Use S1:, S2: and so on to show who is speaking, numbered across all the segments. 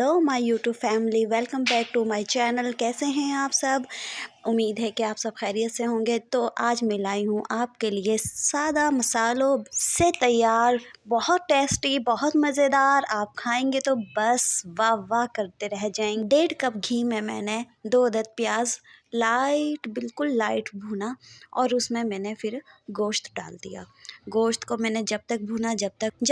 S1: Hello my YouTube family, welcome back to my channel. कैसे हैं आप सब? उम्मीद है कि आप सब खैरियत से होंगे। तो आज मैं लाई हूँ आपके लिए सादा मसालों से तैयार बहुत टेस्टी, बहुत मज़ेदार, आप खाएंगे तो बस वाह वाह करते रह जाएंगे। 1.5 कप घी में मैंने 2 अदद प्याज बिल्कुल लाइट भुना और उसमें मैंने फिर गोश्त डाल दिया। गोश्त को मैंने जब तक भुना जब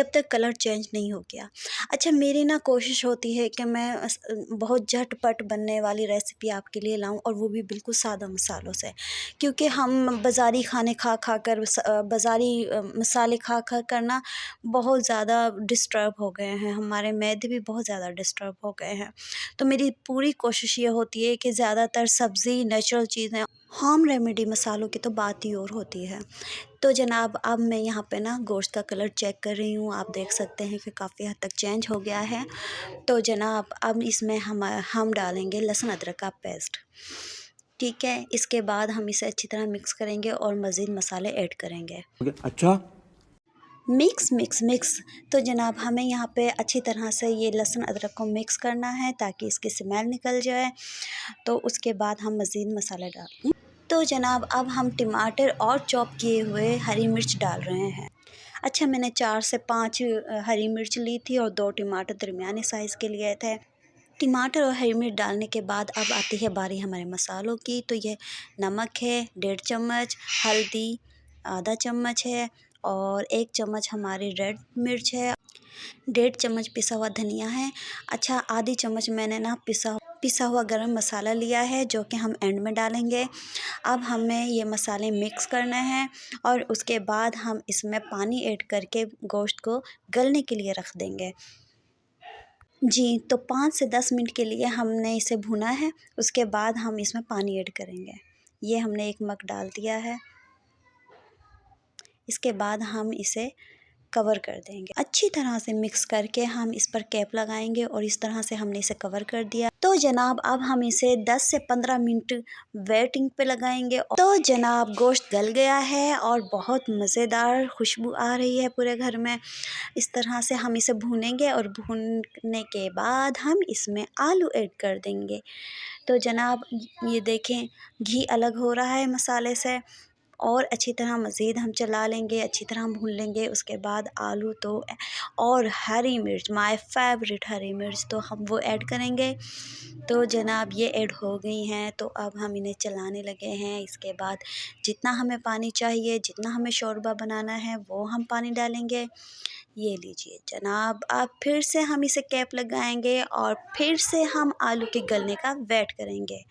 S1: तक कलर चेंज नहीं हो गया। अच्छा, मेरी ना कोशिश होती है कि मैं बहुत झटपट बनने वाली रेसिपी आपके लिए लाऊं, और वो भी बिल्कुल सादा मसालों से, क्योंकि हम बाज़ारी खाने खा खा कर बाज़ारी मसाले खा खा कर ना बहुत ज़्यादा डिस्टर्ब हो गए हैं। हमारे मैदे भी बहुत ज़्यादा डिस्टर्ब हो गए हैं। तो मेरी पूरी कोशिश ये होती है कि ज़्यादातर सब्ज़ी, नेचुरल चीज़ें, होम रेमेडी मसालों की तो बात ही और होती है। तो जनाब, अब मैं यहाँ पे ना गोश्त का कलर चेक कर रही हूँ। आप देख सकते हैं कि काफ़ी हद तक चेंज हो गया है। तो जनाब, अब इसमें हम डालेंगे लहसुन अदरक का पेस्ट। ठीक है, इसके बाद हम इसे अच्छी तरह मिक्स करेंगे और मज़ीद मसाले ऐड करेंगे।
S2: अच्छा,
S1: मिक्स मिक्स मिक्स। तो जनाब, हमें यहाँ पे अच्छी तरह से ये लहसुन अदरक को मिक्स करना है ताकि इसकी स्मेल निकल जाए। तो उसके बाद हम मज़ीद मसाले डाल। तो जनाब, अब हम टमाटर और चॉप किए हुए हरी मिर्च डाल रहे हैं। अच्छा, मैंने 4 से 5 हरी मिर्च ली थी और 2 टमाटर दरमियाने साइज़ के लिए थे। टमाटर और हरी मिर्च डालने के बाद अब आती है बारी हमारे मसालों की। तो ये नमक है 1.5 चम्मच, हल्दी आधा चम्मच है, और 1 चम्मच हमारी रेड मिर्च है, 1.5 चम्मच पिसा हुआ धनिया है। अच्छा, आधी चम्मच मैंने ना पिसा हुआ गरम मसाला लिया है, जो कि हम एंड में डालेंगे। अब हमें ये मसाले मिक्स करना है और उसके बाद हम इसमें पानी ऐड करके गोश्त को गलने के लिए रख देंगे। जी, तो 5 से 10 मिनट के लिए हमने इसे भुना है। उसके बाद हम इसमें पानी ऐड करेंगे। ये हमने 1 मग डाल दिया है। इसके बाद हम इसे कवर कर देंगे। अच्छी तरह से मिक्स करके हम इस पर कैप लगाएंगे और इस तरह से हमने इसे कवर कर दिया। तो जनाब, अब हम इसे 10 से 15 मिनट वेटिंग पे लगाएंगे। तो जनाब, गोश्त गल गया है और बहुत मज़ेदार खुशबू आ रही है पूरे घर में। इस तरह से हम इसे भूनेंगे और भूनने के बाद हम इसमें आलू ऐड कर देंगे। तो जनाब, ये देखें, घी अलग हो रहा है मसाले से, और अच्छी तरह मज़ीद हम चला लेंगे, अच्छी तरह हम भून लेंगे। उसके बाद आलू तो और हरी मिर्च, माय फेवरेट हरी मिर्च, तो हम वो ऐड करेंगे। तो जनाब, ये ऐड हो गई हैं। तो अब हम इन्हें चलाने लगे हैं। इसके बाद जितना हमें पानी चाहिए, जितना हमें शोरबा बनाना है, वो हम पानी डालेंगे। ये लीजिए जनाब, अब फिर से हम इसे कैप लगाएंगे और फिर से हम आलू के गलने का वेट करेंगे।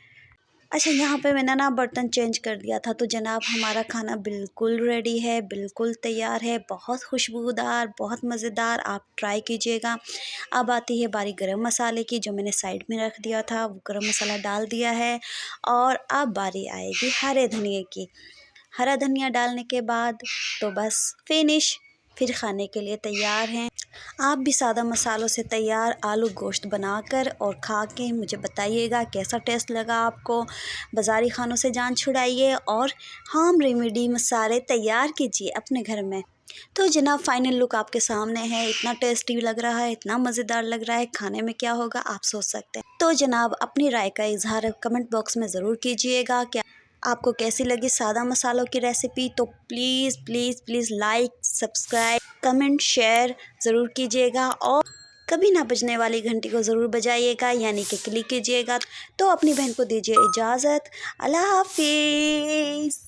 S1: अच्छा, यहाँ पे मैंने ना बर्तन चेंज कर दिया था। तो जनाब, हमारा खाना बिल्कुल रेडी है, बिल्कुल तैयार है, बहुत खुशबूदार, बहुत मज़ेदार, आप ट्राई कीजिएगा। अब आती है बारी गरम मसाले की, जो मैंने साइड में रख दिया था, वो गरम मसाला डाल दिया है। और अब बारी आएगी हरे धनिए की। हरा धनिया डालने के बाद तो बस फिनिश, फिर खाने के लिए तैयार हैं। आप भी सादा मसालों से तैयार आलू गोश्त बनाकर और खा के मुझे बताइएगा कैसा टेस्ट लगा आपको। बाज़ारी खानों से जान छुड़ाइए और होम रेमेडी मसाले तैयार कीजिए अपने घर में। तो जनाब, फाइनल लुक आपके सामने है। इतना टेस्टी लग रहा है, इतना मज़ेदार लग रहा है, खाने में क्या होगा आप सोच सकते हैं। तो जनाब, अपनी राय का इजहार कमेंट बॉक्स में ज़रूर कीजिएगा। क्या आपको कैसी लगी सादा मसालों की रेसिपी? तो please please please like, subscribe, comment, share ज़रूर कीजिएगा, और कभी ना बजने वाली घंटी को ज़रूर बजाइएगा, यानी कि क्लिक कीजिएगा। तो अपनी बहन को दीजिए इजाज़त। अल्लाह हाफिज़।